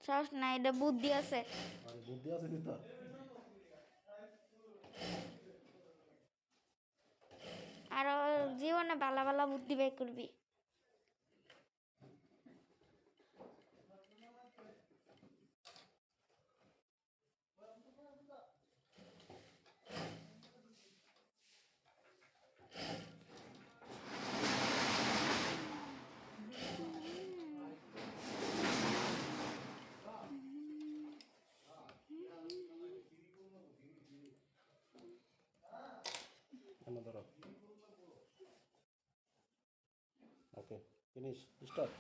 সাহস নাই, এটা বুদ্ধি আছে। আরে বুদ্ধি আছে নি তোর? আরো জীবনে ভালো ভালো বুদ্ধি বের করবি। এনে ধরো। ওকে, ফিনিশ, স্টার্ট।